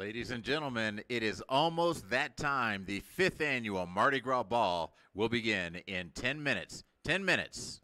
Ladies and gentlemen, it is almost that time. The fifth annual Mardi Gras Ball will begin in 10 minutes. 10 minutes.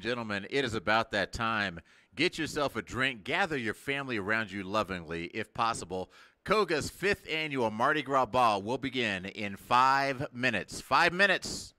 and gentlemen, it is about that time. Get yourself a drink, gather your family around you lovingly, if possible. COGA's 5th annual Mardi Gras Ball will begin in 5 minutes. 5 minutes.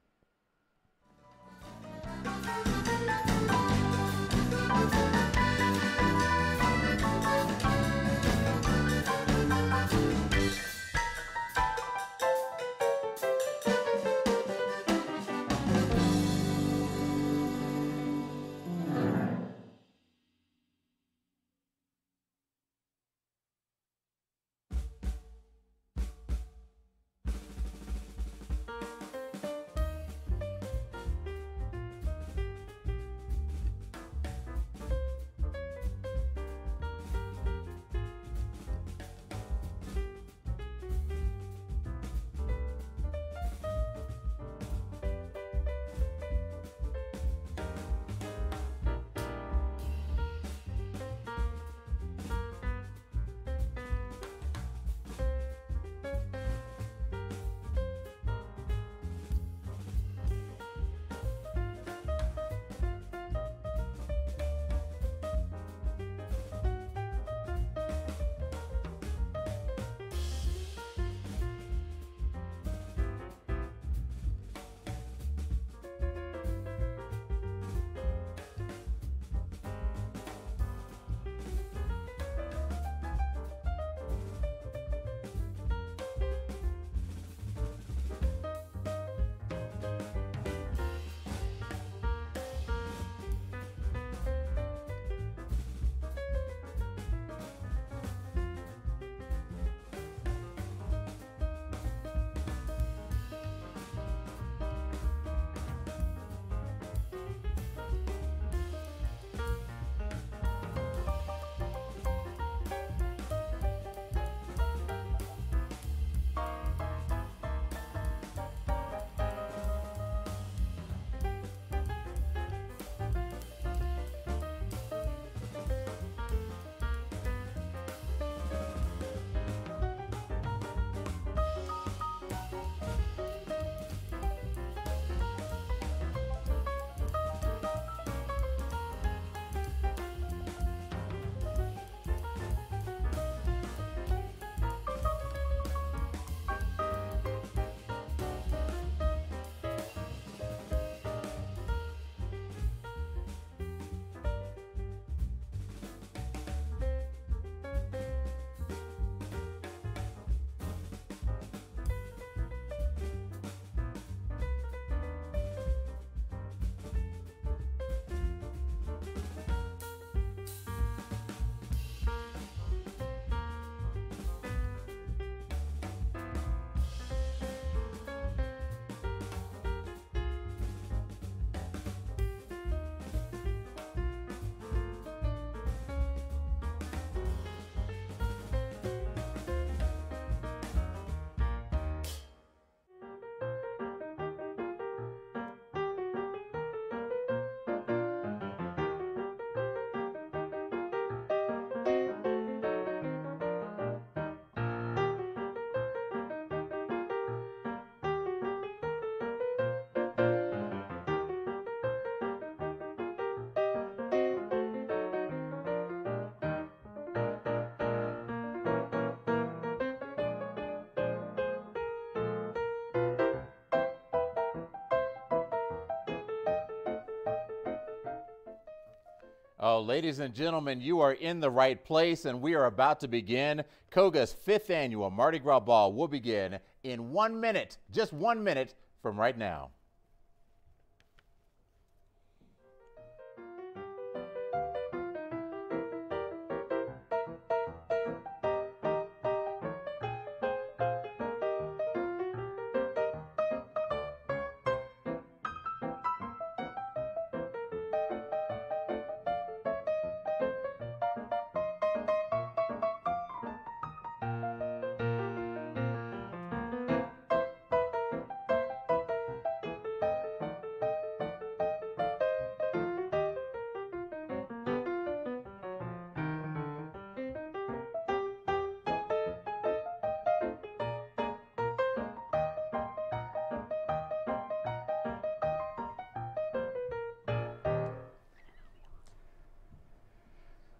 Oh, ladies and gentlemen, you are in the right place, and we are about to begin. COGA's 5th annual Mardi Gras Ball will begin in 1 minute, just 1 minute from right now.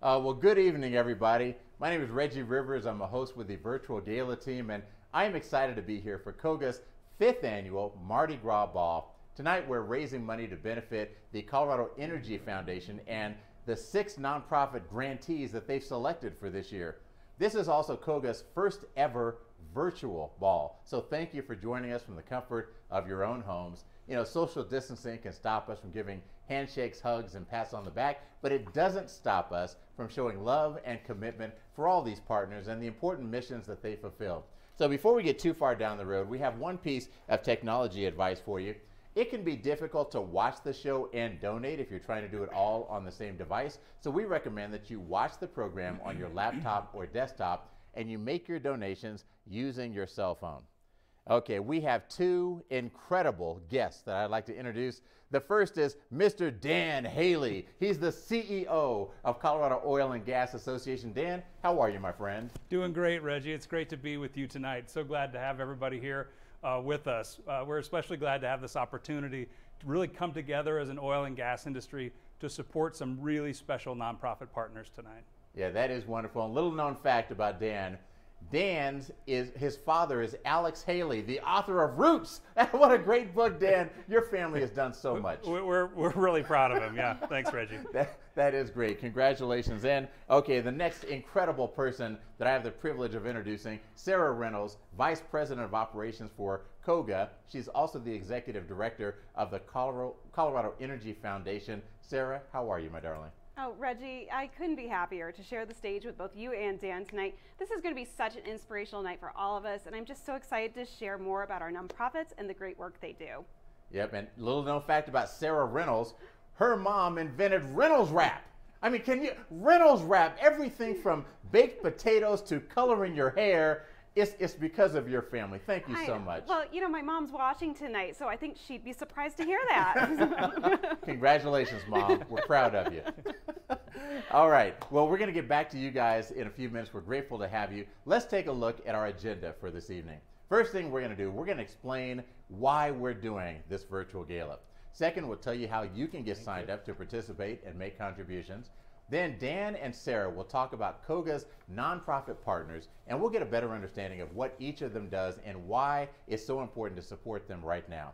Well, good evening, everybody. My name is Reggie Rivers. I'm a host with the virtual gala team, and I am excited to be here for COGA's 5th annual Mardi Gras Ball. Tonight, we're raising money to benefit the Colorado Energy Foundation and the 6 nonprofit grantees that they've selected for this year. This is also COGA's first ever virtual ball. So thank you for joining us from the comfort of your own homes. You know, social distancing can stop us from giving handshakes, hugs, and pats on the back, but it doesn't stop us from showing love and commitment for all these partners and the important missions that they fulfill. So before we get too far down the road, we have one piece of technology advice for you. It can be difficult to watch the show and donate if you're trying to do it all on the same device. So we recommend that you watch the program on your laptop or desktop and you make your donations using your cell phone. Okay, we have 2 incredible guests that I'd like to introduce. The first is Mr. Dan Haley. He's the CEO of Colorado Oil and Gas Association. Dan, how are you, my friend? Doing great, Reggie. It's great to be with you tonight. So glad to have everybody here with us. We're especially glad to have this opportunity to really come together as an oil and gas industry to support some really special nonprofit partners tonight. Yeah, that is wonderful. A little known fact about Dan. His father is Alex Haley, the author of Roots. What a great book, Dan. Your family has done so much. We're really proud of him. Yeah, thanks, Reggie. That is great. Congratulations. And okay, the next incredible person that I have the privilege of introducing, Sarah Reynolds, Vice President of Operations for COGA. She's also the Executive Director of the Colorado Energy Foundation. Sarah, how are you, my darling? Oh, Reggie, I couldn't be happier to share the stage with both you and Dan tonight. This is going to be such an inspirational night for all of us, and I'm just so excited to share more about our nonprofits and the great work they do. Yep, and little known fact about Sarah Reynolds, her mom invented Reynolds Wrap. I mean, Reynolds Wrap, everything from baked potatoes to coloring your hair, it's because of your family. Thank you so much. Well, you know, my mom's watching tonight, so I think she'd be surprised to hear that. Congratulations, Mom. We're proud of you. All right. Well, we're going to get back to you guys in a few minutes. We're grateful to have you. Let's take a look at our agenda for this evening. First thing we're going to do, we're going to explain why we're doing this virtual gala. Second, we'll tell you how you can get signed up to participate and make contributions. Then Dan and Sarah will talk about COGA's nonprofit partners, and we'll get a better understanding of what each of them does and why it's so important to support them right now.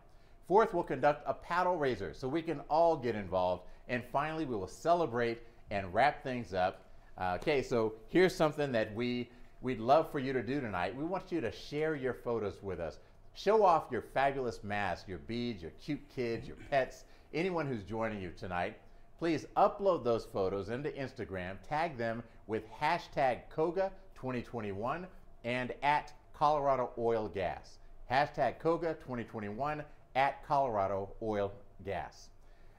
Fourth, we'll conduct a paddle raiser so we can all get involved. And finally, we will celebrate and wrap things up. Okay, so here's something that we'd love for you to do tonight. We want you to share your photos with us. Show off your fabulous mask, your beads, your cute kids, your pets, anyone who's joining you tonight. Please upload those photos into Instagram, tag them with hashtag COGA 2021 and at Colorado Oil Gas. Hashtag COGA 2021 at Colorado Oil Gas.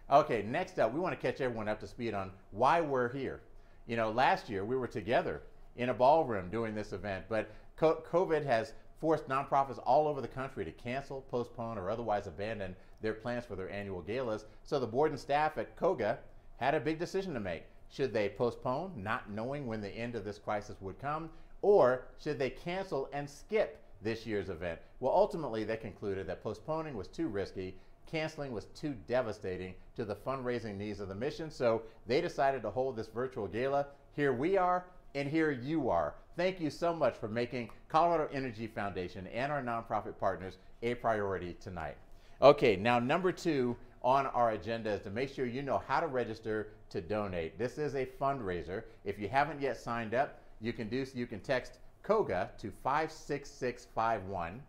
Okay, next up, we want to catch everyone up to speed on why we're here. You know, last year we were together in a ballroom doing this event, but COVID has forced nonprofits all over the country to cancel, postpone, or otherwise abandon their plans for their annual galas. So the board and staff at COGA had a big decision to make. Should they postpone, not knowing when the end of this crisis would come, or should they cancel and skip this year's event? Well, ultimately, they concluded that postponing was too risky, canceling was too devastating to the fundraising needs of the mission, so they decided to hold this virtual gala. Here we are, and here you are. Thank you so much for making Colorado Energy Foundation and our nonprofit partners a priority tonight. Okay, now number 2 on our agenda is to make sure you know how to register to donate. This is a fundraiser. If you haven't yet signed up, you can text COGA to 56651.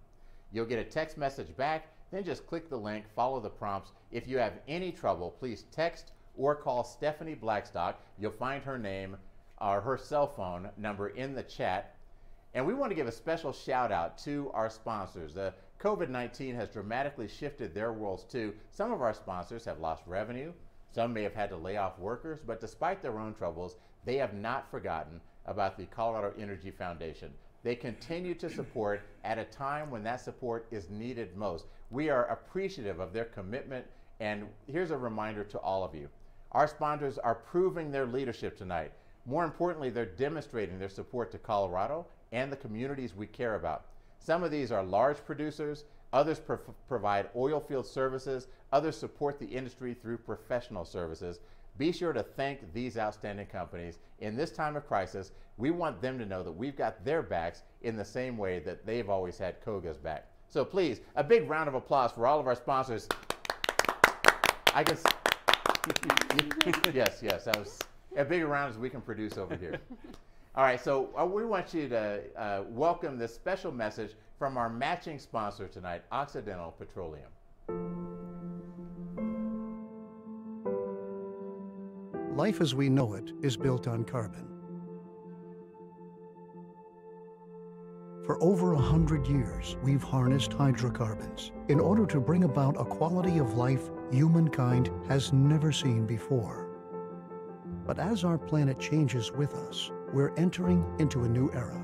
You'll get a text message back, then just click the link, follow the prompts. If you have any trouble, please text or call Stephanie Blackstock. You'll find her name or her cell phone number in the chat. And we want to give a special shout out to our sponsors. COVID-19 has dramatically shifted their worlds too. Some of our sponsors have lost revenue. Some may have had to lay off workers, but despite their own troubles, they have not forgotten about the Colorado Energy Foundation. They continue to support at a time when that support is needed most. We are appreciative of their commitment, and here's a reminder to all of you. Our sponsors are proving their leadership tonight. More importantly, they're demonstrating their support to Colorado and the communities we care about. Some of these are large producers, others provide oil field services, others support the industry through professional services. Be sure to thank these outstanding companies. In this time of crisis, we want them to know that we've got their backs in the same way that they've always had COGA's back. So please, a big round of applause for all of our sponsors. I guess, yes, that was as big a round as we can produce over here. All right, so we want you to welcome this special message from our matching sponsor tonight, Occidental Petroleum. Life as we know it is built on carbon. For over 100 years, we've harnessed hydrocarbons in order to bring about a quality of life humankind has never seen before. But as our planet changes with us, we're entering into a new era,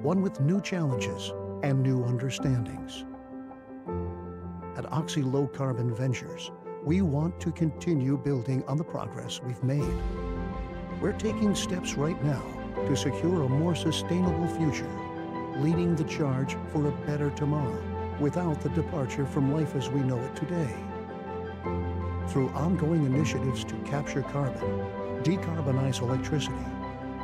one with new challenges and new understandings. At Oxy Low Carbon Ventures, we want to continue building on the progress we've made. We're taking steps right now to secure a more sustainable future, leading the charge for a better tomorrow without the departure from life as we know it today. Through ongoing initiatives to capture carbon, decarbonize electricity,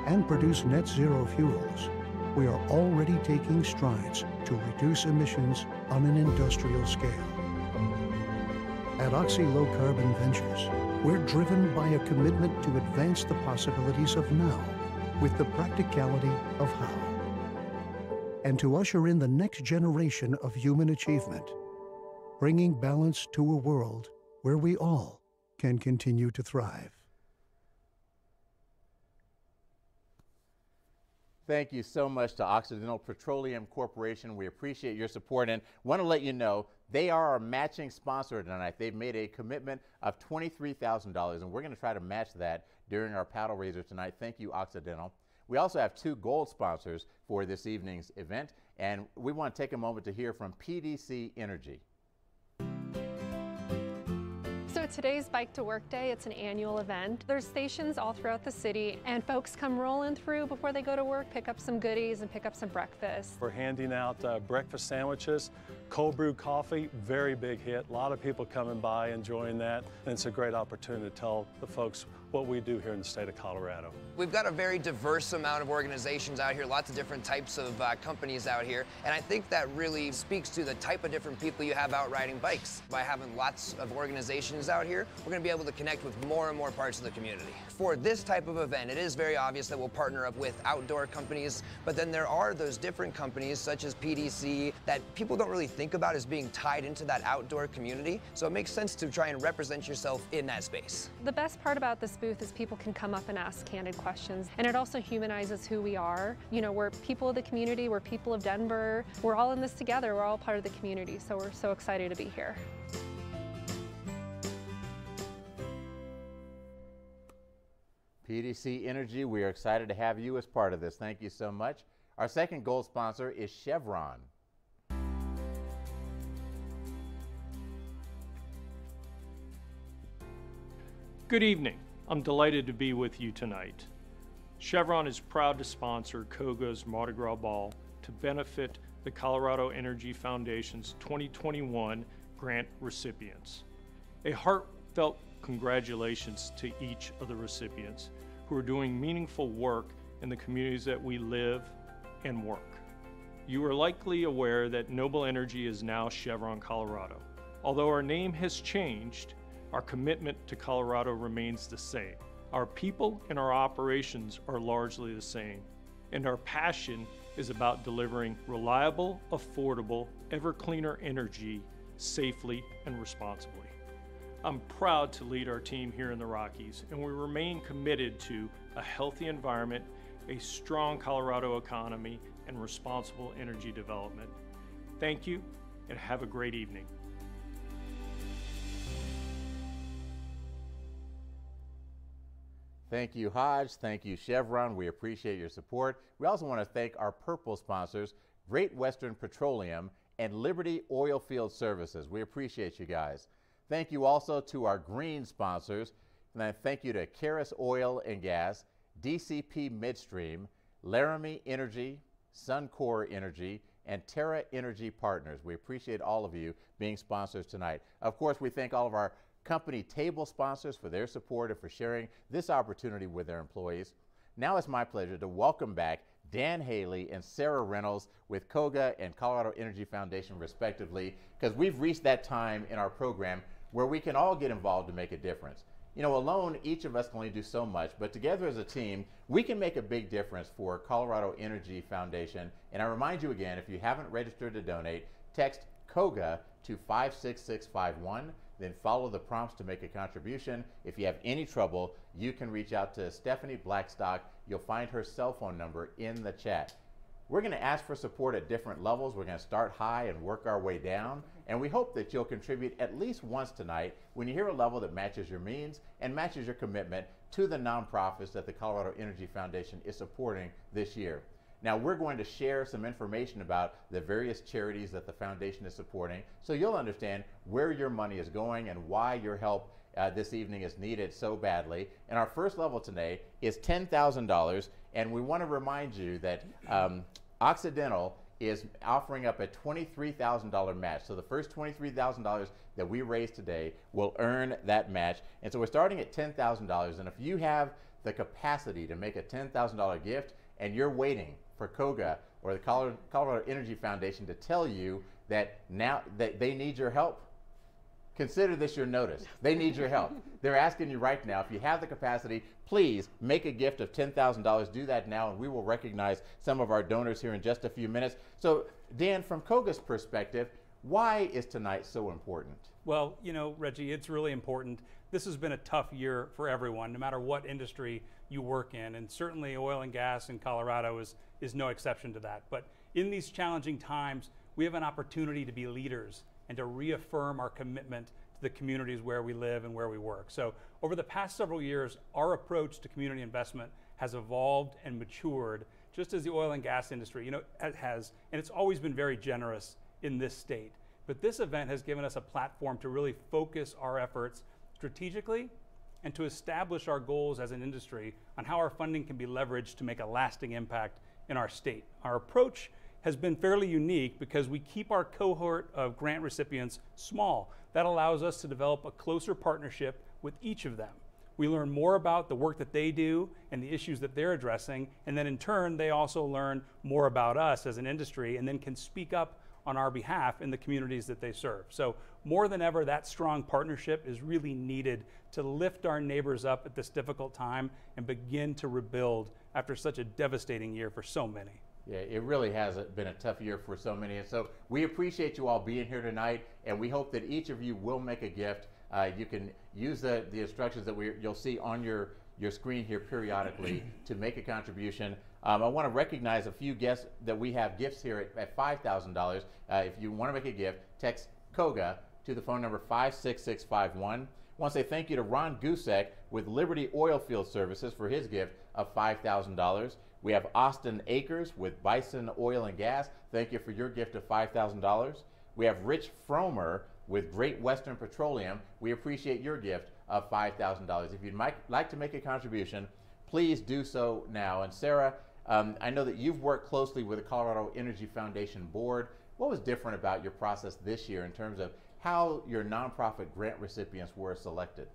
and produce net zero fuels, we are already taking strides to reduce emissions on an industrial scale. At Oxy Low Carbon Ventures, we're driven by a commitment to advance the possibilities of now with the practicality of how, and to usher in the next generation of human achievement, bringing balance to a world where we all can continue to thrive. Thank you so much to Occidental Petroleum Corporation. We appreciate your support and want to let you know they are our matching sponsor tonight. They've made a commitment of $23,000, and we're going to try to match that during our paddle raiser tonight. Thank you, Occidental. We also have 2 gold sponsors for this evening's event, and we want to take a moment to hear from PDC Energy. So today's Bike to Work Day. It's an annual event. There's stations all throughout the city, and folks come rolling through before they go to work, pick up some goodies and pick up some breakfast. We're handing out breakfast sandwiches, cold brew coffee, very big hit. A lot of people coming by enjoying that, and it's a great opportunity to tell the folks what we do here in the state of Colorado. We've got a very diverse amount of organizations out here, lots of different types of companies out here, and I think that really speaks to the type of different people you have out riding bikes. By having lots of organizations out here, we're going to be able to connect with more and more parts of the community. For this type of event, it is very obvious that we'll partner up with outdoor companies, but then there are those different companies such as PDC that people don't really think about as being tied into that outdoor community, so it makes sense to try and represent yourself in that space. The best part about this booth is people can come up and ask candid questions, and it also humanizes who we are. You know, we're people of the community, we're people of Denver, we're all in this together, we're all part of the community, so we're so excited to be here. PDC Energy, we are excited to have you as part of this. Thank you so much. Our second gold sponsor is Chevron. Good evening. I'm delighted to be with you tonight. Chevron is proud to sponsor COGA's Mardi Gras Ball to benefit the Colorado Energy Foundation's 2021 grant recipients. A heartfelt congratulations to each of the recipients who are doing meaningful work in the communities that we live and work. You are likely aware that Noble Energy is now Chevron Colorado. Although our name has changed, our commitment to Colorado remains the same. Our people and our operations are largely the same, and our passion is about delivering reliable, affordable, ever cleaner energy safely and responsibly. I'm proud to lead our team here in the Rockies, and we remain committed to a healthy environment, a strong Colorado economy, and responsible energy development. Thank you, and have a great evening. Thank you, Hodge. Thank you, Chevron. We appreciate your support. We also want to thank our purple sponsors, Great Western Petroleum and Liberty Oilfield Services. We appreciate you guys. Thank you also to our green sponsors. And then thank you to Karis Oil and Gas, DCP Midstream, Laramie Energy, Suncor Energy, and Terra Energy Partners. We appreciate all of you being sponsors tonight. Of course, we thank all of our company table sponsors for their support and for sharing this opportunity with their employees. Now it's my pleasure to welcome back Dan Haley and Sarah Reynolds with COGA and Colorado Energy Foundation respectively, because we've reached that time in our program where we can all get involved to make a difference. You know, alone, each of us can only do so much, but together as a team, we can make a big difference for Colorado Energy Foundation. And I remind you again, if you haven't registered to donate, text COGA to 56651, then follow the prompts to make a contribution. If you have any trouble, you can reach out to Stephanie Blackstock. You'll find her cell phone number in the chat. We're going to ask for support at different levels. We're going to start high and work our way down. And we hope that you'll contribute at least once tonight when you hear a level that matches your means and matches your commitment to the nonprofits that the Colorado Energy Foundation is supporting this year. Now, we're going to share some information about the various charities that the foundation is supporting, so you'll understand where your money is going and why your help this evening is needed so badly. And our first level today is $10,000, and we want to remind you that Occidental is offering up a $23,000 match. So the first $23,000 that we raise today will earn that match. And so we're starting at $10,000, and if you have the capacity to make a $10,000 gift and you're waiting for COGA or the Colorado Energy Foundation to tell you that now that they need your help, consider this your notice. They need your help. They're asking you right now, if you have the capacity, please make a gift of $10,000. Do that now, and we will recognize some of our donors here in just a few minutes. So, Dan, from COGA's perspective, why is tonight so important? Well, you know, Reggie, it's really important. This has been a tough year for everyone, no matter what industry you work in, and certainly oil and gas in Colorado is no exception to that. But in these challenging times, we have an opportunity to be leaders and to reaffirm our commitment to the communities where we live and where we work. So over the past several years, our approach to community investment has evolved and matured, just as the oil and gas industry, you know, has, and it's always been very generous in this state. But this event has given us a platform to really focus our efforts strategically and to establish our goals as an industry on how our funding can be leveraged to make a lasting impact in our state. Our approach has been fairly unique because we keep our cohort of grant recipients small. That allows us to develop a closer partnership with each of them. We learn more about the work that they do and the issues that they're addressing, and then in turn, they also learn more about us as an industry and then can speak up on our behalf in the communities that they serve. So more than ever, that strong partnership is really needed to lift our neighbors up at this difficult time and begin to rebuild after such a devastating year for so many. Yeah, it really has been a tough year for so many. And so we appreciate you all being here tonight, and we hope that each of you will make a gift. You can use the instructions that you'll see on your screen here periodically to make a contribution. I want to recognize a few guests that we have gifts here at $5,000. If you want to make a gift, text COGA to the phone number 56651. I want to say thank you to Ron Gusek with Liberty Oilfield Services for his gift of $5,000. We have Austin Akers with Bison Oil and Gas. Thank you for your gift of $5,000. We have Rich Fromer with Great Western Petroleum. We appreciate your gift of $5,000. If you'd like to make a contribution, please do so now. And Sarah, I know that you've worked closely with the Colorado Energy Foundation Board. What was different about your process this year in terms of how your nonprofit grant recipients were selected?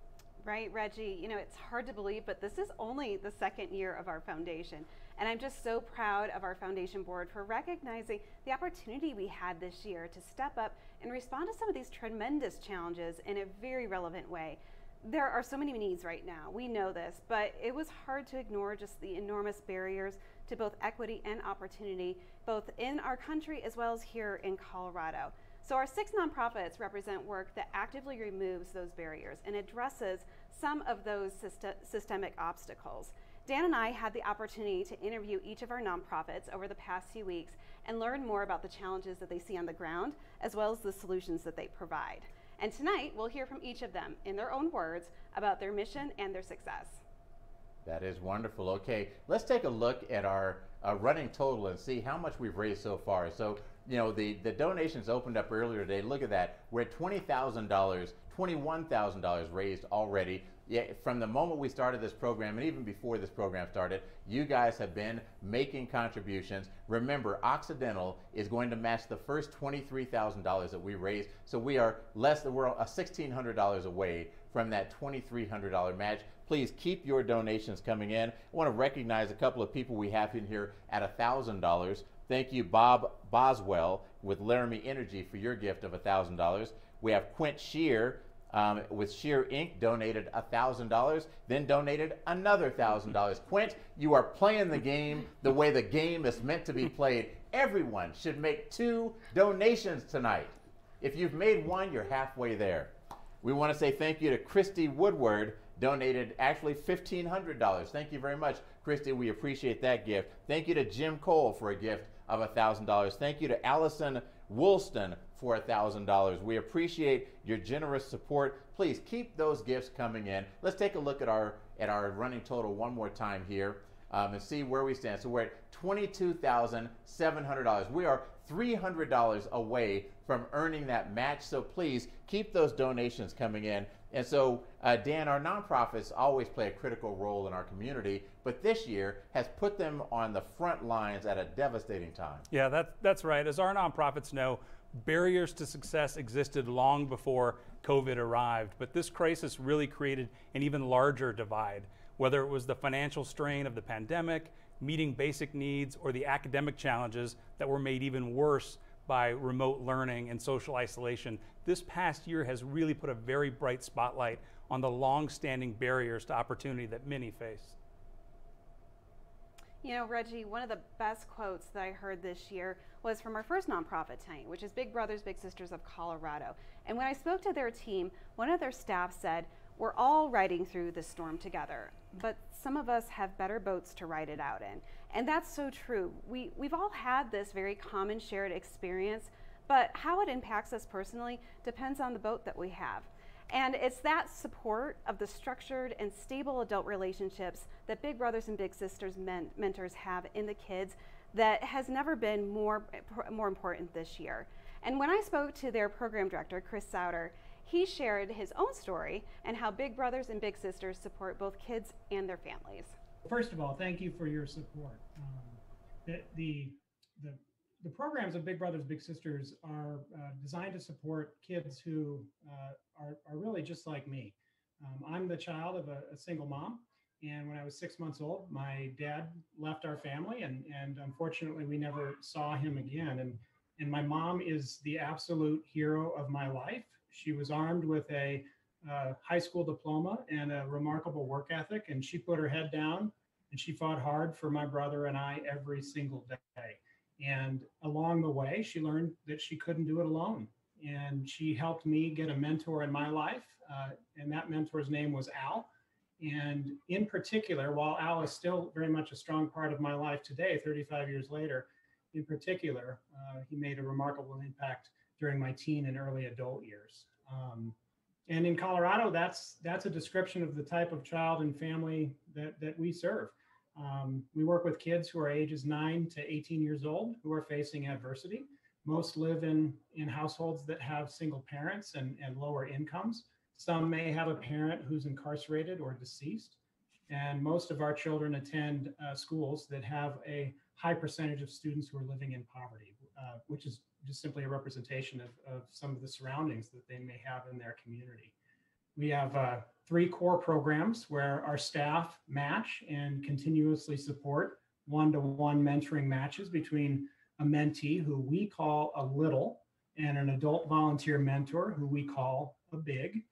Right, Reggie, you know, it's hard to believe, but this is only the second year of our foundation. And I'm just so proud of our foundation board for recognizing the opportunity we had this year to step up and respond to some of these tremendous challenges in a very relevant way. There are so many needs right now, we know this, but it was hard to ignore just the enormous barriers to both equity and opportunity, both in our country as well as here in Colorado. So our 6 nonprofits represent work that actively removes those barriers and addresses some of those systemic obstacles. Dan and I had the opportunity to interview each of our nonprofits over the past few weeks and learn more about the challenges that they see on the ground, as well as the solutions that they provide. And tonight, we'll hear from each of them in their own words about their mission and their success. That is wonderful. Okay, let's take a look at our running total and see how much we've raised so far. So You know, the donations opened up earlier today. Look at that. We're at $20,000, $21,000 raised already. Yeah, from the moment we started this program, and even before this program started, you guys have been making contributions. Remember, Occidental is going to match the first $23,000 that we raised, so we are we're $1,600 away from that $2,300 match. Please keep your donations coming in. I want to recognize a couple of people we have in here at $1,000. Thank you, Bob Boswell with Laramie Energy, for your gift of $1,000. We have Quint Shear with Shear Inc. donated $1,000, then donated another $1,000. Quint, you are playing the game the way the game is meant to be played. Everyone should make 2 donations tonight. If you've made one, you're halfway there. We want to say thank you to Christy Woodward, donated actually $1,500. Thank you very much, Christy. We appreciate that gift. Thank you to Jim Cole for a gift of $1,000. Thank you to Allison Woolston for $1,000. We appreciate your generous support. Please keep those gifts coming in. Let's take a look at our running total one more time here and see where we stand. So we're at $22,700. We are $300 away from earning that match. So please keep those donations coming in. And so, Dan, our nonprofits always play a critical role in our community, but this year has put them on the front lines at a devastating time. Yeah, that's right. As our nonprofits know, barriers to success existed long before COVID arrived, but this crisis really created an even larger divide. Whether it was the financial strain of the pandemic, meeting basic needs, or the academic challenges that were made even worse by remote learning and social isolation, this past year has really put a very bright spotlight on the long-standing barriers to opportunity that many face. You know, Reggie, one of the best quotes that I heard this year was from our first nonprofit night, which is Big Brothers Big Sisters of Colorado. And when I spoke to their team, one of their staff said, "We're all riding through this storm together, but some of us have better boats to ride it out in." And that's so true. We've all had this very common shared experience, but how it impacts us personally depends on the boat that we have. And it's that support of the structured and stable adult relationships that Big Brothers and Big Sisters mentors have in the kids that has never been more important this year. And when I spoke to their program director, Chris Souter, he shared his own story and how Big Brothers and Big Sisters support both kids and their families. First of all, thank you for your support. The programs of Big Brothers Big Sisters are designed to support kids who are really just like me. I'm the child of a single mom, and when I was 6 months old, my dad left our family, and unfortunately we never saw him again. And my mom is the absolute hero of my life. She was armed with a high school diploma and a remarkable work ethic, and she put her head down and she fought hard for my brother and I every single day. And along the way, she learned that she couldn't do it alone. And she helped me get a mentor in my life, and that mentor's name was Al. And in particular, while Al is still very much a strong part of my life today, 35 years later, in particular, he made a remarkable impact during my teen and early adult years. And in Colorado, that's a description of the type of child and family that we serve. We work with kids who are ages 9 to 18 years old who are facing adversity. Most live in households that have single parents and lower incomes. Some may have a parent who's incarcerated or deceased. And most of our children attend schools that have a high percentage of students who are living in poverty, which is just simply a representation of some of the surroundings that they may have in their community. We have 3 core programs where our staff match and continuously support one-to-one mentoring matches between a mentee who we call a little and an adult volunteer mentor who we call a big.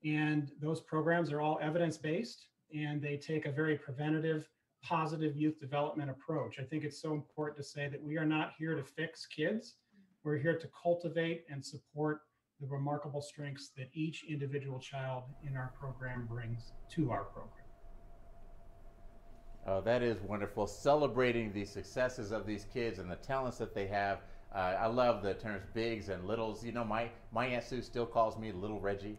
And those programs are all evidence-based, and they take a very preventative, positive youth development approach. I think it's so important to say that we are not here to fix kids. We're here to cultivate and support the remarkable strengths that each individual child in our program brings to our program. Oh, that is wonderful. Celebrating the successes of these kids and the talents that they have. I love the terms bigs and littles. You know, my Aunt Sue still calls me Little Reggie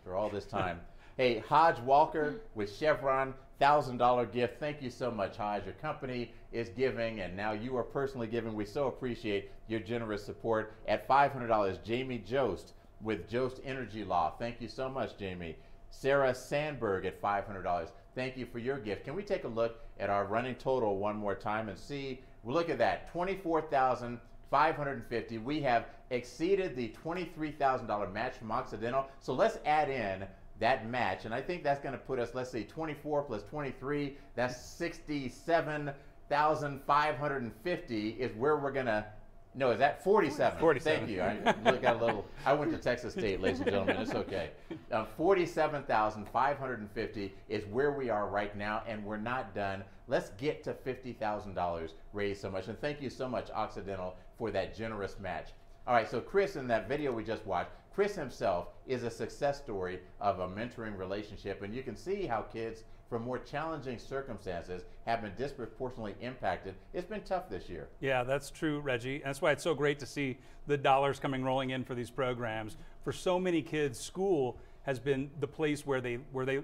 for all this time. Hey, Hodge Walker with Chevron, $1,000 gift. Thank you so much, Hodge. Your company is giving, and now you are personally giving. We so appreciate your generous support. At $500, Jamie Jost with Jost Energy Law. Thank you so much, Jamie. Sarah Sandberg at $500. Thank you for your gift. Can we take a look at our running total one more time and see? Well, look at that, $24,550. We have exceeded the $23,000 match from Occidental. So let's add in that match, and I think that's going to put us, let's see, 24 plus 23, that's 67,550 is where we're going to, no, is that 47? 47. Thank you. I went to Texas State, ladies and gentlemen. It's okay. 47,550 is where we are right now, and we're not done. Let's get to $50,000 raised so much. And thank you so much, Occidental, for that generous match. All right, so Chris, in that video we just watched, Chris himself is a success story of a mentoring relationship, and you can see how kids from more challenging circumstances have been disproportionately impacted. It's been tough this year. Yeah, that's true, Reggie. And that's why it's so great to see the dollars rolling in for these programs. For so many kids, school has been the place where they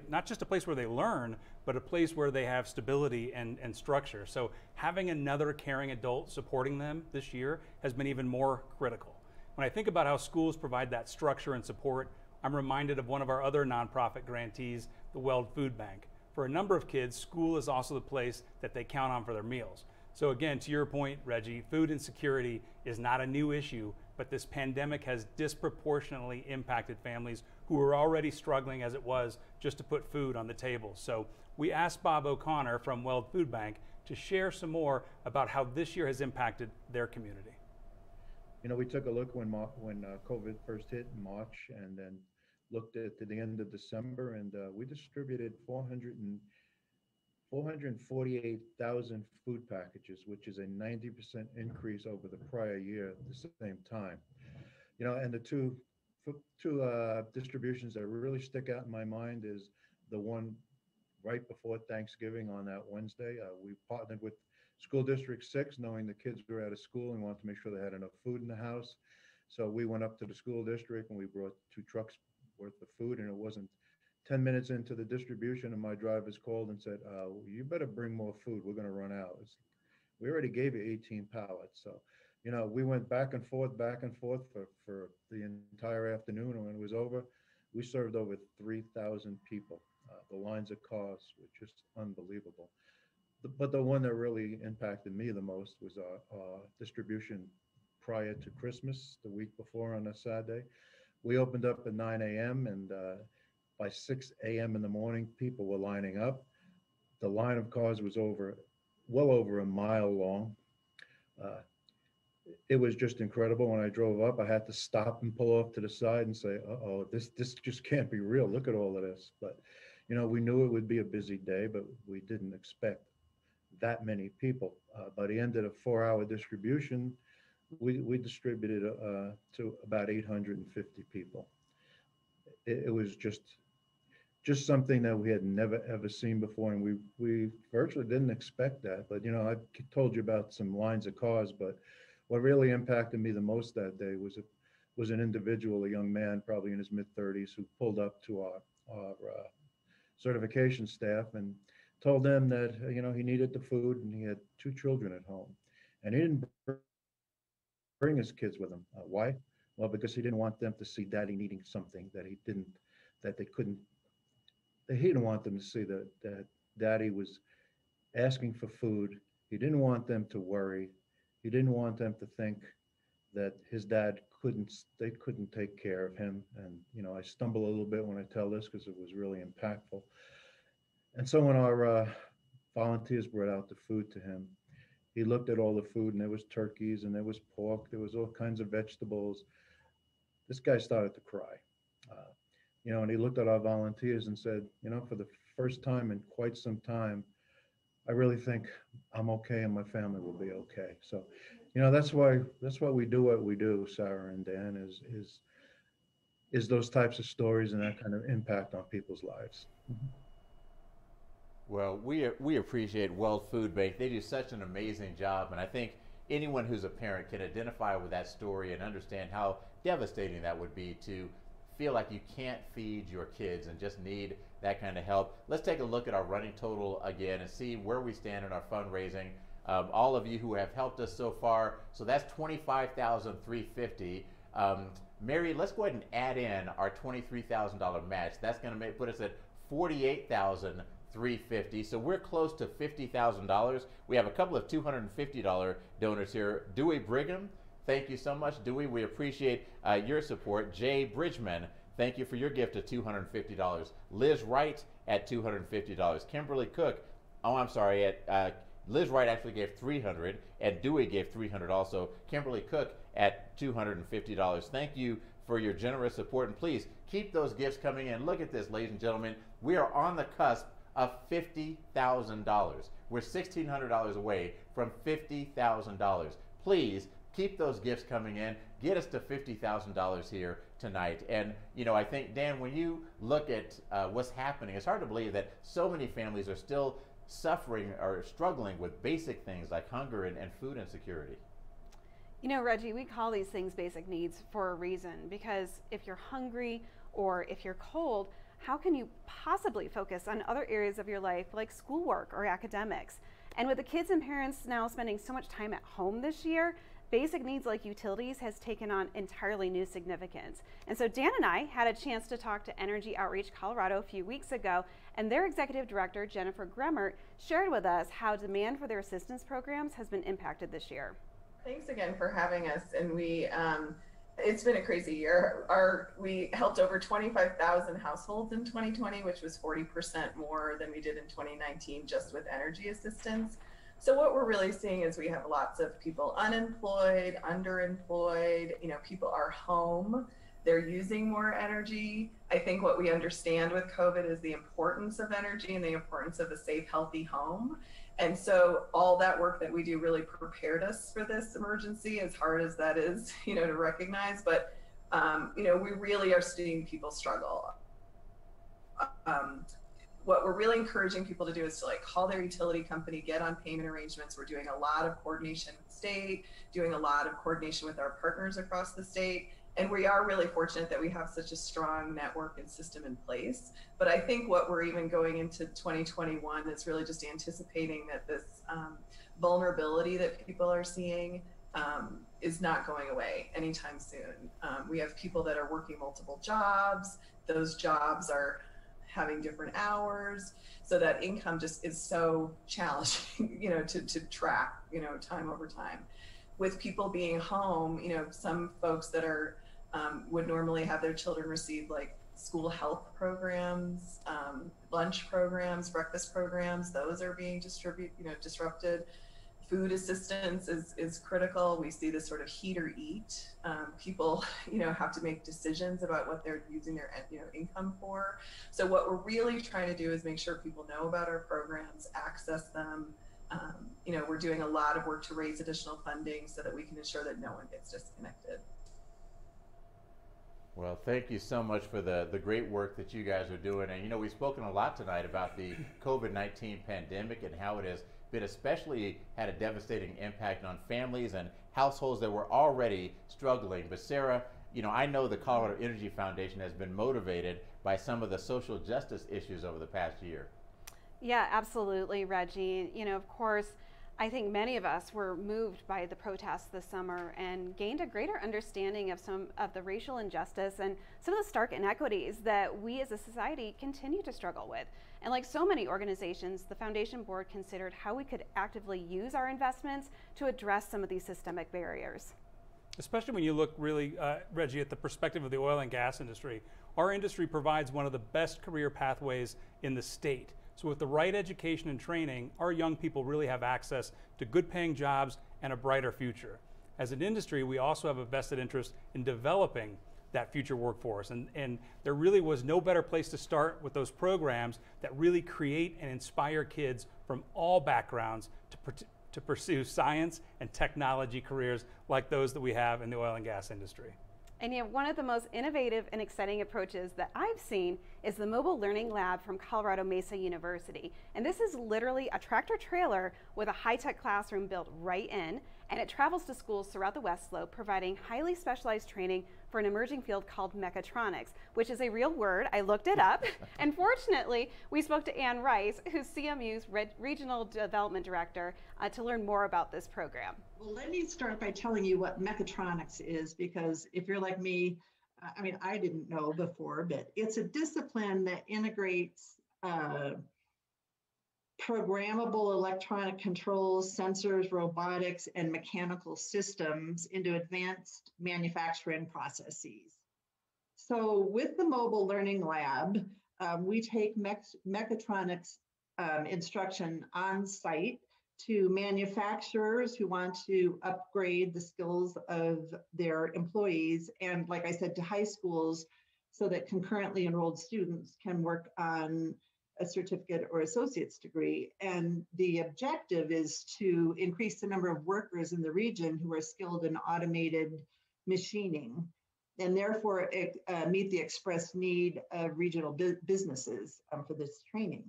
not just a place where they learn, but a place where they have stability and structure. So having another caring adult supporting them this year has been even more critical. When I think about how schools provide that structure and support, I'm reminded of one of our other nonprofit grantees, the Weld Food Bank. For a number of kids, school is also the place that they count on for their meals. So again, to your point, Reggie, food insecurity is not a new issue, but this pandemic has disproportionately impacted families who were already struggling as it was just to put food on the table. So we asked Bob O'Connor from Weld Food Bank to share some more about how this year has impacted their community. You know, we took a look when COVID first hit in March, and then looked at the end of December, and we distributed 448,000 food packages, which is a 90% increase over the prior year at the same time. You know, and the two distributions that really stick out in my mind is the one right before Thanksgiving on that Wednesday. We partnered with School District 6, knowing the kids were out of school and wanted to make sure they had enough food in the house. So we went up to the school district and we brought 2 trucks worth of food, and it wasn't 10 minutes into the distribution and my drivers called and said, you better bring more food, we're going to run out. We already gave you 18 pallets. So, you know, we went back and forth for the entire afternoon, and when it was over, we served over 3,000 people. The lines of cars were just unbelievable. But the one that really impacted me the most was our distribution prior to Christmas, the week before on a Saturday. We opened up at 9 a.m. and by 6 a.m. in the morning, people were lining up. The line of cars was well over a mile long. It was just incredible. When I drove up, I had to stop and pull off to the side and say, uh-oh, this just can't be real. Look at all of this. But, you know, we knew it would be a busy day, but we didn't expect that many people. By the end of the 4-hour distribution, we distributed to about 850 people. It was just something that we had never ever seen before, and we virtually didn't expect that. But you know, I told you about some lines of cars, but what really impacted me the most that day was an individual, a young man, probably in his mid-30s, who pulled up to our certification staff and told them that you know, he needed the food and he had 2 children at home, and he didn't bring his kids with him. Why? Well, because he didn't want them to see daddy needing something that he didn't want them to see that daddy was asking for food. He didn't want them to worry. He didn't want them to think that his dad couldn't take care of him. And, you know, I stumble a little bit when I tell this because it was really impactful. And so when our volunteers brought out the food to him, he looked at all the food, and there was turkeys and there was pork, there was all kinds of vegetables. This guy started to cry, you know, and he looked at our volunteers and said, you know, for the first time in quite some time, I really think I'm okay and my family will be okay. So, you know, that's why we do what we do, Sarah and Dan, is those types of stories and that kind of impact on people's lives. Mm-hmm. Well, we appreciate Weld Food Bank. They do such an amazing job, and I think anyone who's a parent can identify with that story and understand how devastating that would be to feel like you can't feed your kids and just need that kind of help, let's take a look at our running total again and see where we stand in our fundraising. All of you who have helped us so far, so that's $25,350. Mary, let's go ahead and add in our $23,000 match. That's going to put us at $48,350. So we're close to $50,000. We have a couple of $250 donors here. Dewey Brigham, thank you so much, Dewey. We appreciate your support. Jay Bridgman, thank you for your gift of $250. Liz Wright at $250. Kimberly Cook, oh, I'm sorry, Liz Wright actually gave $300, and Dewey gave $300 also. Kimberly Cook at $250. Thank you for your generous support, and please keep those gifts coming in. Look at this, ladies and gentlemen. We are on the cusp of $50,000. We're $1,600 away from $50,000. Please keep those gifts coming in. Get us to $50,000 here tonight. And, you know, I think, Dan, when you look at what's happening, it's hard to believe that so many families are still suffering or struggling with basic things like hunger and food insecurity. You know, Reggie, we call these things basic needs for a reason, because if you're hungry or if you're cold, how can you possibly focus on other areas of your life like schoolwork or academics? And with the kids and parents now spending so much time at home this year, basic needs like utilities has taken on entirely new significance. And so Dan and I had a chance to talk to Energy Outreach Colorado a few weeks ago, and their executive director, Jennifer Gremmert, shared with us how demand for their assistance programs has been impacted this year. Thanks again for having us. And it's been a crazy year. We helped over 25,000 households in 2020, which was 40% more than we did in 2019 just with energy assistance. So what we're really seeing is we have lots of people unemployed, underemployed, you know, people are home, they're using more energy. I think what we understand with COVID is the importance of energy and the importance of a safe, healthy home. And so all that work that we do really prepared us for this emergency, as hard as that is, you know, to recognize. But, you know, we really are seeing people struggle. What we're really encouraging people to do is to call their utility company, get on payment arrangements. We're doing a lot of coordination with the state, doing a lot of coordination with our partners across the state. And we are really fortunate that we have such a strong network and system in place. But I think what we're even going into 2021 is really just anticipating that this vulnerability that people are seeing is not going away anytime soon. We have people that are working multiple jobs. Those jobs are having different hours, so that income just is so challenging, you know, to track, you know, time over time. With people being home, you know, some folks that are would normally have their children receive school health programs, lunch programs, breakfast programs, those are being disrupted. Food assistance is critical. We see this sort of heat or eat. People, you know, have to make decisions about what they're using their, you know, income for. So what we're really trying to do is make sure people know about our programs, access them. You know, we're doing a lot of work to raise additional funding so that we can ensure that no one gets disconnected. Well, thank you so much for the great work that you guys are doing. And, you know, we've spoken a lot tonight about the COVID-19 pandemic and how it has been especially had a devastating impact on families and households that were already struggling. But Sarah, you know, I know the Colorado Energy Foundation has been motivated by some of the social justice issues over the past year. Yeah, absolutely, Reggie. You know, of course, I think many of us were moved by the protests this summer and gained a greater understanding of some of the racial injustice and some of the stark inequities that we as a society continue to struggle with. And like so many organizations, the Foundation Board considered how we could actively use our investments to address some of these systemic barriers. Especially when you look really, Reggie, at the perspective of the oil and gas industry. Our industry provides one of the best career pathways in the state. So with the right education and training, our young people really have access to good paying jobs and a brighter future. As an industry, we also have a vested interest in developing that future workforce. And there really was no better place to start with those programs that really create and inspire kids from all backgrounds to pursue science and technology careers like those that we have in the oil and gas industry. And yet one of the most innovative and exciting approaches that I've seen is the Mobile Learning Lab from Colorado Mesa University. And this is literally a tractor trailer with a high-tech classroom built right in. and it travels to schools throughout the West Slope, providing highly specialized training for an emerging field called mechatronics, which is a real word. I looked it up. And fortunately, we spoke to Ann Rice, who's CMU's Regional Development Director, to learn more about this program. Well, let me start by telling you what mechatronics is, because if you're like me, I mean, I didn't know before, but it's a discipline that integrates programmable electronic controls, sensors, robotics, and mechanical systems into advanced manufacturing processes. So with the Mobile Learning Lab, we take mechatronics instruction on site to manufacturers who want to upgrade the skills of their employees, and like I said, to high schools, so that concurrently enrolled students can work on a certificate or associate's degree. And the objective is to increase the number of workers in the region who are skilled in automated machining, and therefore meet the express need of regional businesses for this training.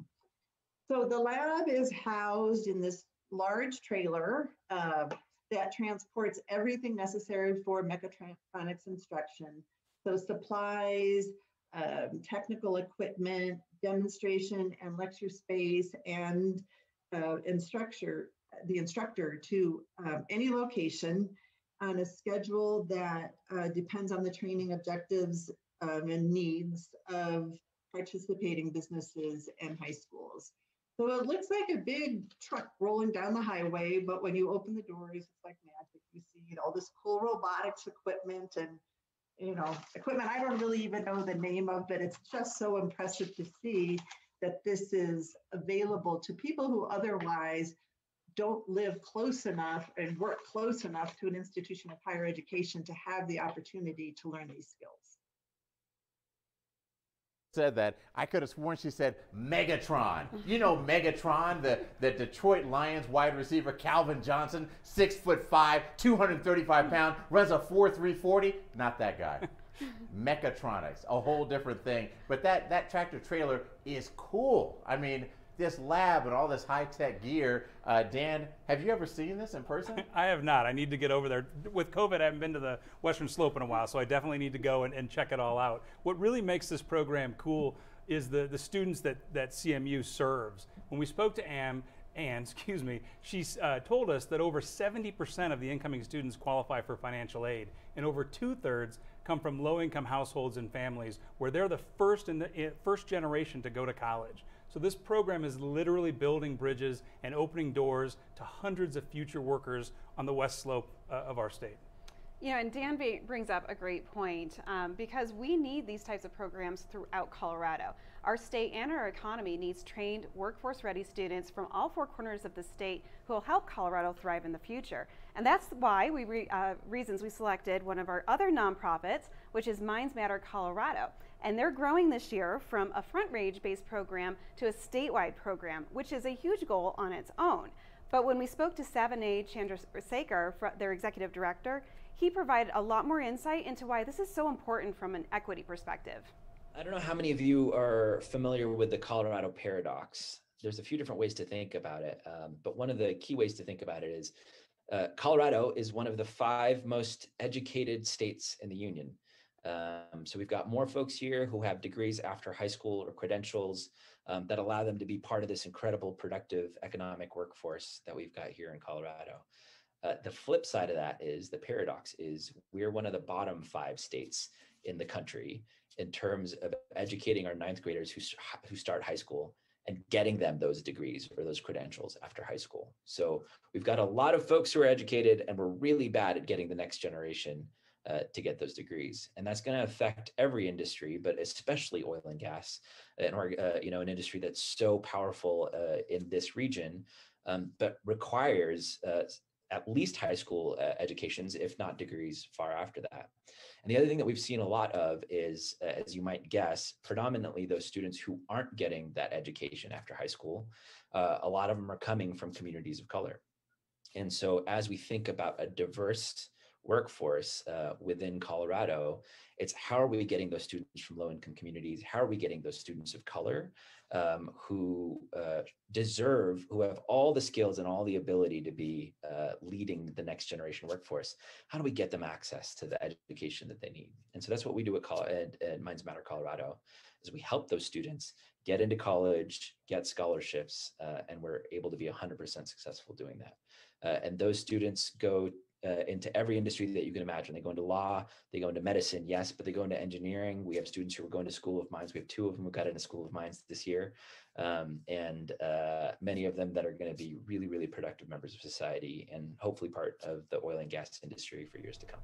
So the lab is housed in this large trailer that transports everything necessary for mechatronics instruction. So supplies, technical equipment, demonstration and lecture space, and the instructor to any location on a schedule that depends on the training objectives and needs of participating businesses and high schools. So it looks like a big truck rolling down the highway, but when you open the doors, it's like magic. You see all this cool robotics equipment and equipment I don't really even know the name of, but it's just so impressive to see that this is available to people who otherwise don't live close enough and work close enough to an institution of higher education to have the opportunity to learn these skills. Said that, I could have sworn she said Megatron. You know Megatron, the Detroit Lions wide receiver, Calvin Johnson, 6'5", 235 pounds, runs a 4.3 40. Not that guy. Mechatronics, a whole different thing. But that tractor trailer is cool. I mean, this lab and all this high-tech gear. Dan, have you ever seen this in person? I have not. I need to get over there. With COVID, I haven't been to the Western Slope in a while, so I definitely need to go and check it all out. What really makes this program cool is the students that CMU serves. When we spoke to Ann, she told us that over 70% of the incoming students qualify for financial aid, and over 2/3 come from low-income households and families where they're the first generation to go to college. So this program is literally building bridges and opening doors to hundreds of future workers on the West Slope of our state. And Dan brings up a great point because we need these types of programs throughout Colorado. Our state and our economy needs trained, workforce-ready students from all four corners of the state who will help Colorado thrive in the future. And that's why reasons we selected one of our other nonprofits, which is Minds Matter Colorado. And they're growing this year from a Front Range-based program to a statewide program, which is a huge goal on its own. But when we spoke to Savinay Chandrasekhar, their executive director, he provided a lot more insight into why this is so important from an equity perspective. I don't know how many of you are familiar with the Colorado paradox. There's a few different ways to think about it, but one of the key ways to think about it is Colorado is one of the 5 most educated states in the union. So we've got more folks here who have degrees after high school or credentials that allow them to be part of this incredible productive economic workforce that we've got here in Colorado. The flip side of that is the paradox is we're one of the bottom 5 states in the country in terms of educating our 9th graders who start high school and getting them those degrees or those credentials after high school. So we've got a lot of folks who are educated and we're really bad at getting the next generation to get those degrees. And that's going to affect every industry, but especially oil and gas, and an industry that's so powerful in this region, but requires at least high school educations, if not degrees far after that. And the other thing that we've seen a lot of is, as you might guess, predominantly those students who aren't getting that education after high school, a lot of them are coming from communities of color. And so as we think about a diverse workforce within Colorado, it's how are we getting those students from low-income communities? How are we getting those students of color who who have all the skills and all the ability to be leading the next generation workforce? How do we get them access to the education that they need? And so that's what we do at Minds Matter Colorado, is we help those students get into college, get scholarships, and we're able to be 100% successful doing that. And those students go into every industry that you can imagine. They go into law, they go into medicine, yes, but they go into engineering. We have students who are going to School of Mines. We have 2 of them who got into School of Mines this year, and many of them that are going to be really, really productive members of society and hopefully part of the oil and gas industry for years to come.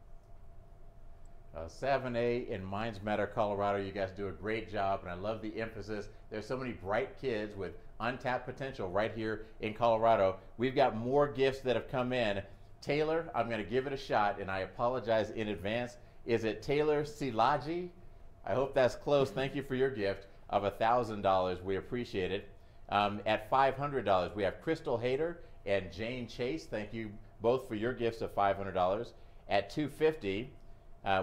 7A in Minds Matter Colorado, you guys do a great job, and I love the emphasis. There's so many bright kids with untapped potential right here in Colorado. We've got more gifts that have come in. Taylor, I'm going to give it a shot, and I apologize in advance. Is it Taylor Silaji? I hope that's close. Thank you for your gift of $1,000. We appreciate it. At $500, we have Crystal Hayter and Jane Chase. Thank you both for your gifts of $500. At $250,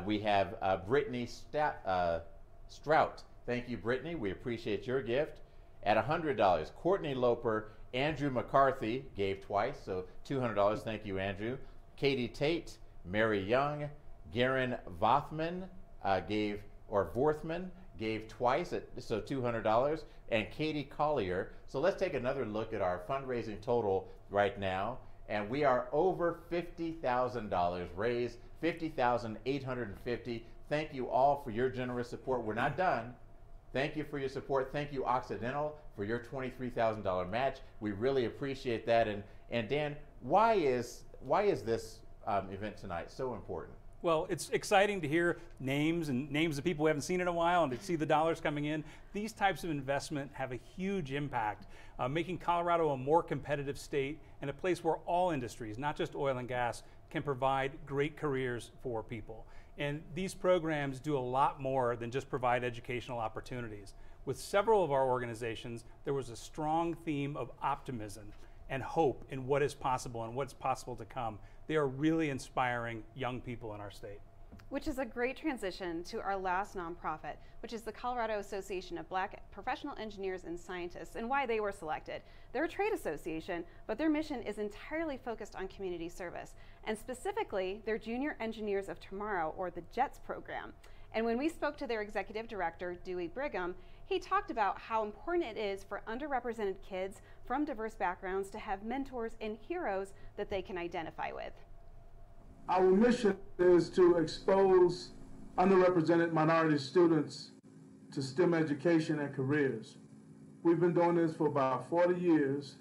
we have Brittany Strout. Thank you, Brittany. We appreciate your gift. At $100, Courtney Loper, Andrew McCarthy gave twice, so $200. Thank you, Andrew. Katie Tate, Mary Young, Garen Vorthman gave twice, so $200, and Katie Collier. So let's take another look at our fundraising total right now, and we are over $50,000 raised, $50,850. Thank you all for your generous support. We're not done. Thank you for your support. Thank you, Occidental, for your $23,000 match. We really appreciate that. And Dan, why is this event tonight so important? Well, it's exciting to hear names of people we haven't seen in a while, and to see the dollars coming in. These types of investment have a huge impact, making Colorado a more competitive state and a place where all industries, not just oil and gas, can provide great careers for people. And these programs do a lot more than just provide educational opportunities. With several of our organizations, there was a strong theme of optimism and hope in what is possible and what's possible to come. They are really inspiring young people in our state. Which is a great transition to our last nonprofit, which is the Colorado Association of Black Professional Engineers and Scientists, and why they were selected. They're a trade association, but their mission is entirely focused on community service, and specifically their Junior Engineers of Tomorrow, or the JETS program. And when we spoke to their executive director, Dewey Brigham, he talked about how important it is for underrepresented kids from diverse backgrounds to have mentors and heroes that they can identify with. Our mission is to expose underrepresented minority students to STEM education and careers. We've been doing this for about 40 years,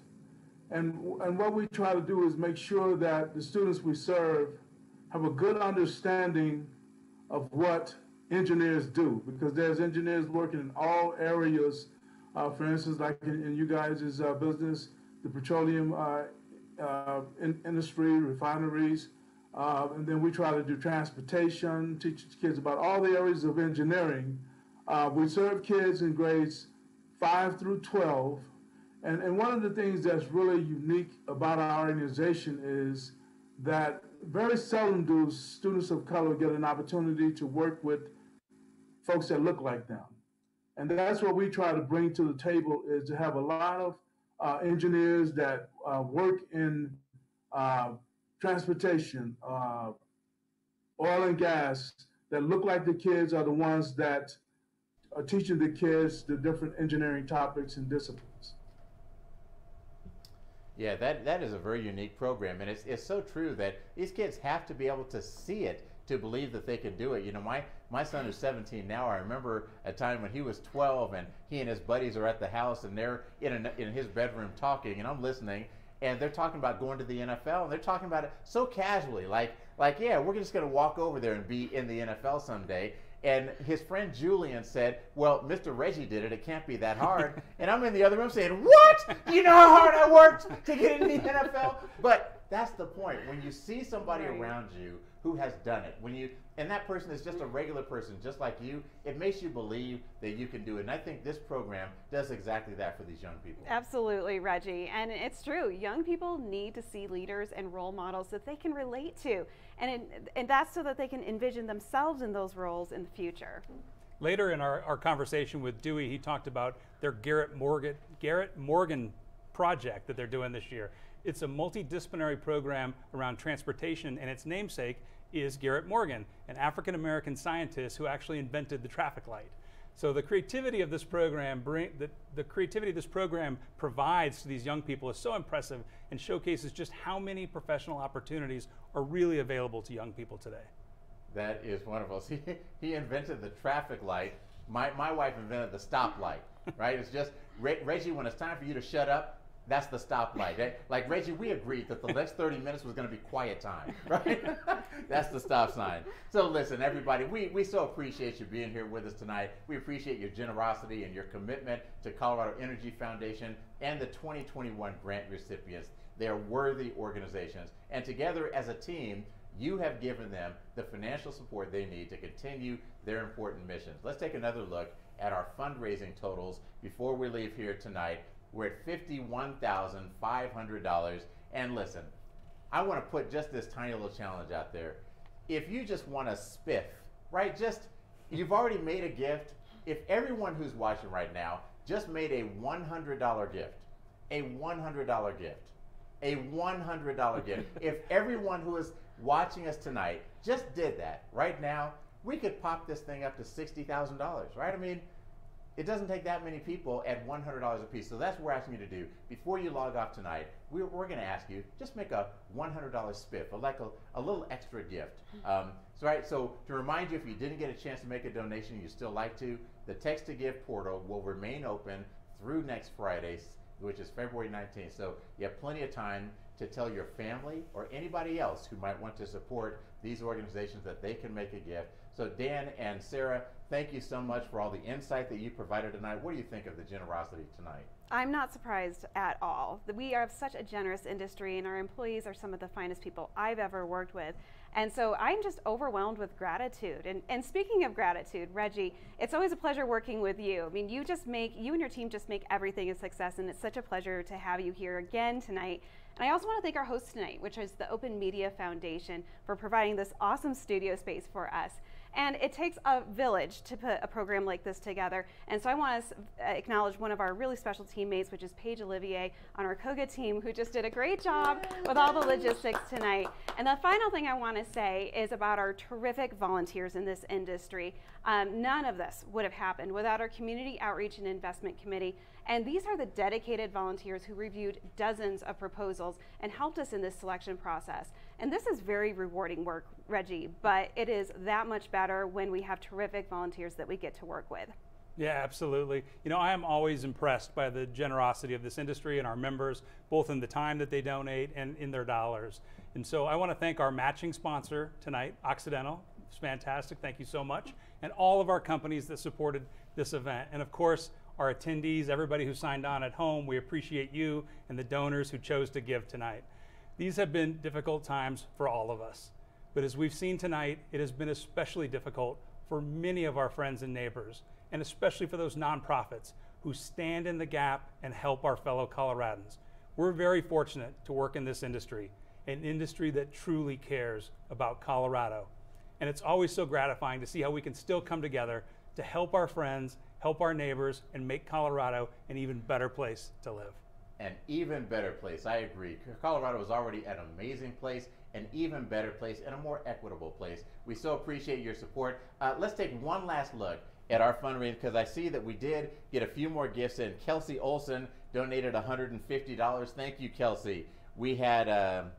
and what we try to do is make sure that the students we serve have a good understanding of what engineers do, because there's engineers working in all areas. For instance, like in you guys' business, the petroleum industry, refineries, and then we try to do transportation, teach kids about all the areas of engineering. We serve kids in grades 5 through 12. And one of the things that's really unique about our organization is that very seldom do students of color get an opportunity to work with folks that look like them. And that's what we try to bring to the table, is to have a lot of engineers that work in transportation, oil and gas, that look like the kids are the ones that are teaching the kids the different engineering topics and disciplines. Yeah, that is a very unique program, and it's so true that these kids have to be able to see it to believe that they can do it. You know, my son is 17 now. I remember a time when he was 12, and he and his buddies are at the house, and they're in his bedroom talking, and I'm listening, and they're talking about going to the NFL, and they're talking about it so casually, like yeah, we're just going to walk over there and be in the NFL someday. And his friend Julian said, well, Mr. Reggie did it. It can't be that hard. And I'm in the other room saying, what? Do you know how hard I worked to get into the NFL? But that's the point. When you see somebody around you who has done it. And that person is just a regular person, just like you. It makes you believe that you can do it. And I think this program does exactly that for these young people. Absolutely, Reggie. And it's true. Young people need to see leaders and role models that they can relate to. And that's so that they can envision themselves in those roles in the future. Later in our conversation with Dewey, he talked about their Garrett Morgan project that they're doing this year. It's a multidisciplinary program around transportation, and its namesake is Garrett Morgan, an African-American scientist who actually invented the traffic light. So the creativity of this program, the creativity this program provides to these young people is so impressive and showcases just how many professional opportunities are really available to young people today. That is wonderful. See, he invented the traffic light. My wife invented the stoplight, right? It's just, Reggie, when it's time for you to shut up, that's the stoplight. Right? Like, Reggie, we agreed that the next 30 minutes was going to be quiet time, right? That's the stop sign. So listen, everybody, we so appreciate you being here with us tonight. We appreciate your generosity and your commitment to Colorado Energy Foundation and the 2021 grant recipients. They are worthy organizations. And together as a team, you have given them the financial support they need to continue their important missions. Let's take another look at our fundraising totals before we leave here tonight. We're at $51,500. And listen, I want to put just this tiny little challenge out there. If you just want a spiff, right? You've already made a gift. If everyone who's watching right now just made a $100 gift, a $100 gift, a $100 gift, if everyone who is watching us tonight just did that right now, we could pop this thing up to $60,000, right? I mean, it doesn't take that many people at $100 a piece. So that's what we're asking you to do. Before you log off tonight, we're going to ask you, just make a $100 spiff, or like a little extra gift. So to remind you, if you didn't get a chance to make a donation, you still like to, the Text to Give portal will remain open through next Friday, which is February 19th. So you have plenty of time to tell your family or anybody else who might want to support these organizations that they can make a gift. So Dan and Sarah, thank you so much for all the insight that you provided tonight. What do you think of the generosity tonight? I'm not surprised at all. We have such a generous industry, and our employees are some of the finest people I've ever worked with. And so I'm just overwhelmed with gratitude. And speaking of gratitude, Reggie, it's always a pleasure working with you. I mean, you and your team just make everything a success, and it's such a pleasure to have you here again tonight. And I also want to thank our host tonight, which is the Open Media Foundation, for providing this awesome studio space for us. And it takes a village to put a program like this together. And so I want to acknowledge one of our really special teammates, which is Paige Olivier on our COGA team, who just did a great job with all the logistics tonight. And the final thing I want to say is about our terrific volunteers in this industry. None of this would have happened without our Community Outreach and Investment Committee. And these are the dedicated volunteers who reviewed dozens of proposals and helped us in this selection process. And this is very rewarding work, Reggie, but it is that much better when we have terrific volunteers that we get to work with. Yeah, absolutely. You know, I am always impressed by the generosity of this industry and our members, both in the time that they donate and in their dollars. And so I want to thank our matching sponsor tonight, Occidental. It's fantastic. Thank you so much. And all of our companies that supported this event. And of course, our attendees, everybody who signed on at home, we appreciate you and the donors who chose to give tonight. These have been difficult times for all of us. But as we've seen tonight, it has been especially difficult for many of our friends and neighbors, and especially for those nonprofits who stand in the gap and help our fellow Coloradans. We're very fortunate to work in this industry, an industry that truly cares about Colorado. And it's always so gratifying to see how we can still come together to help our friends, help our neighbors, and make Colorado an even better place to live. An even better place, I agree. Colorado is already an amazing place, an even better place, and a more equitable place. We so appreciate your support. Let's take one last look at our fundraising, because I see that we did get a few more gifts in. Kelsey Olson donated $150. Thank you, Kelsey. We had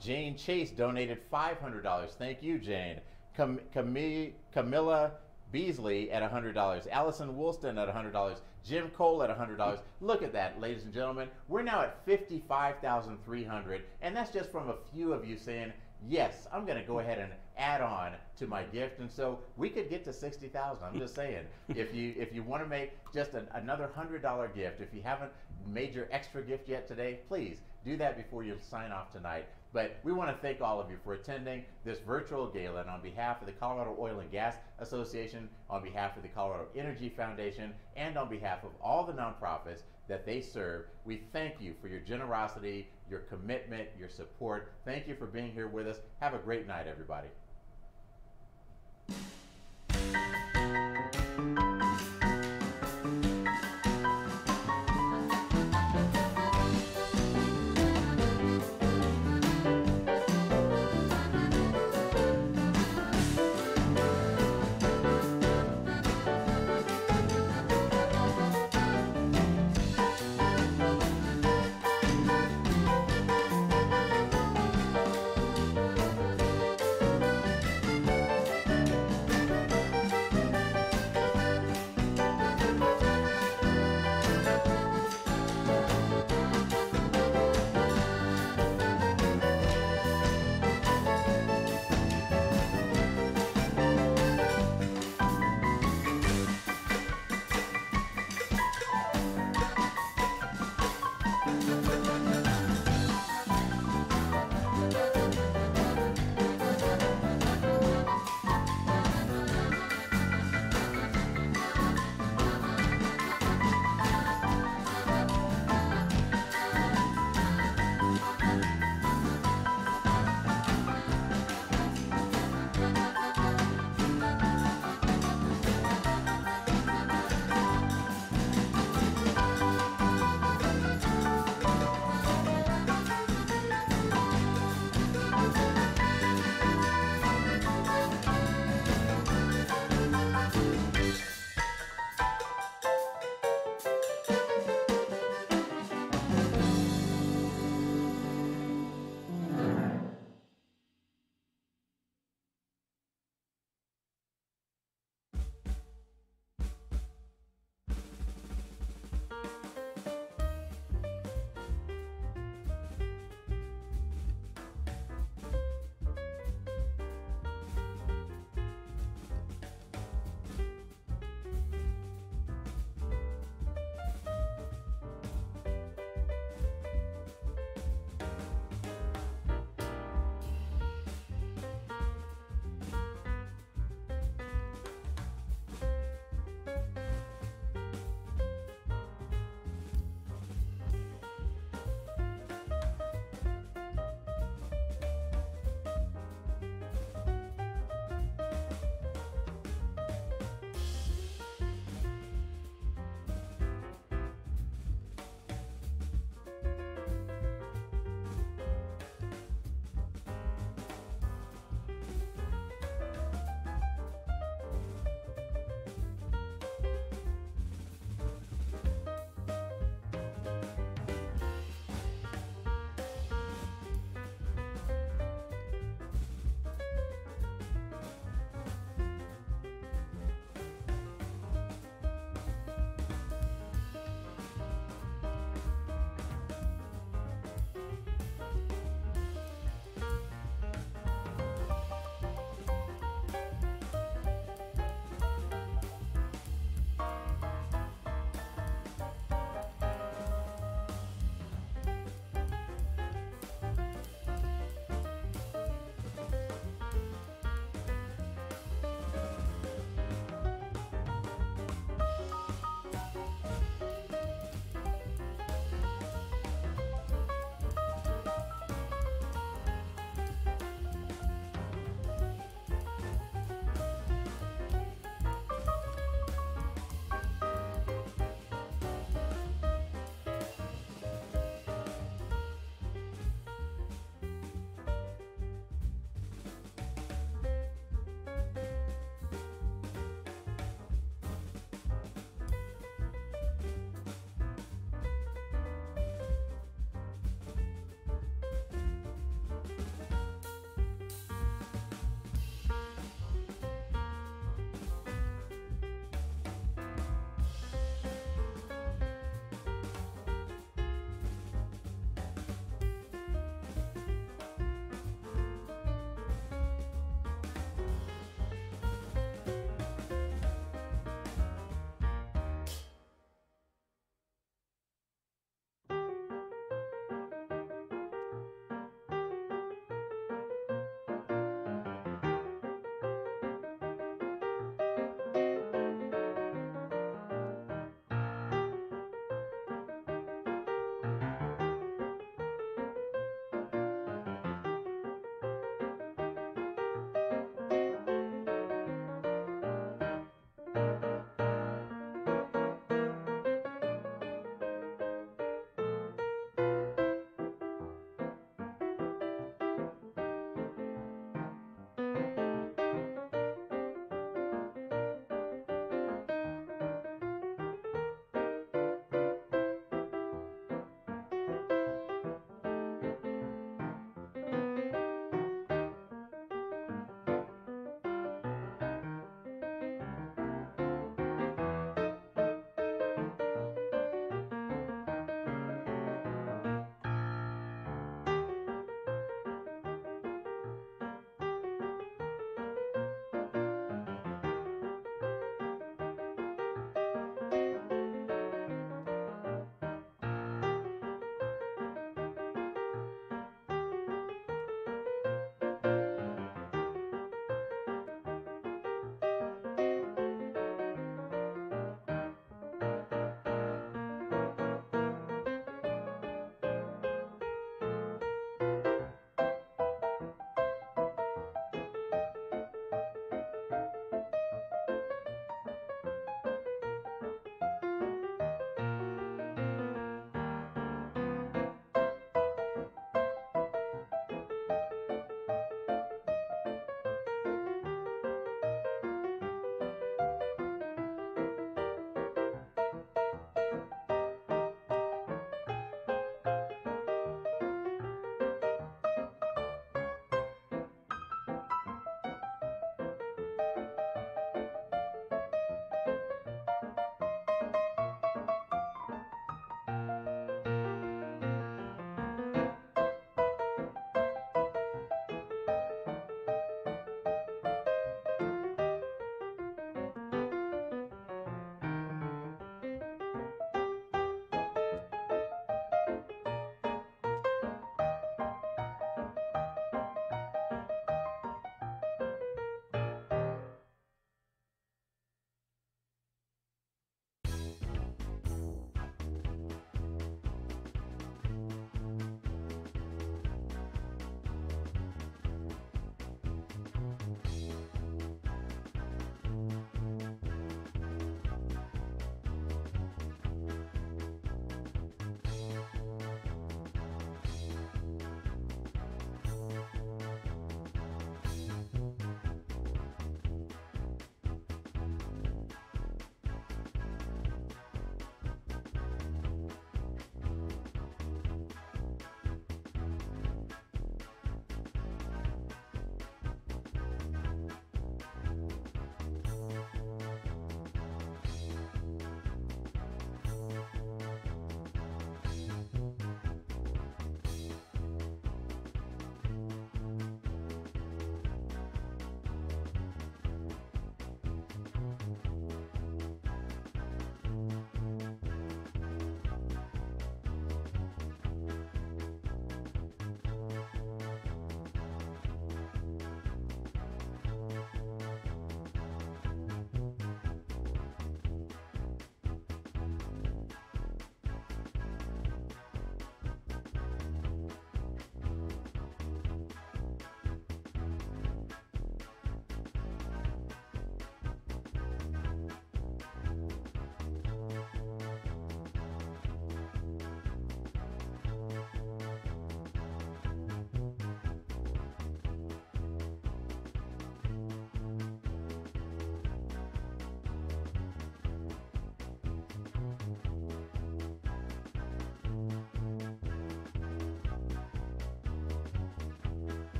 Jane Chase donated $500. Thank you, Jane. Camilla Beasley at $100. Allison Woolston at $100. Jim Cole at $100. Look at that, ladies and gentlemen. We're now at $55,300, and that's just from a few of you saying, yes, I'm going to go ahead and add on to my gift. And so we could get to $60,000. I'm just saying, if you want to make just another $100 gift, if you haven't made your extra gift yet today, please do that before you sign off tonight. But we want to thank all of you for attending this virtual gala, and on behalf of the Colorado Oil and Gas Association, on behalf of the Colorado Energy Foundation, and on behalf of all the nonprofits that they serve, we thank you for your generosity, your commitment, your support. Thank you for being here with us. Have a great night, everybody.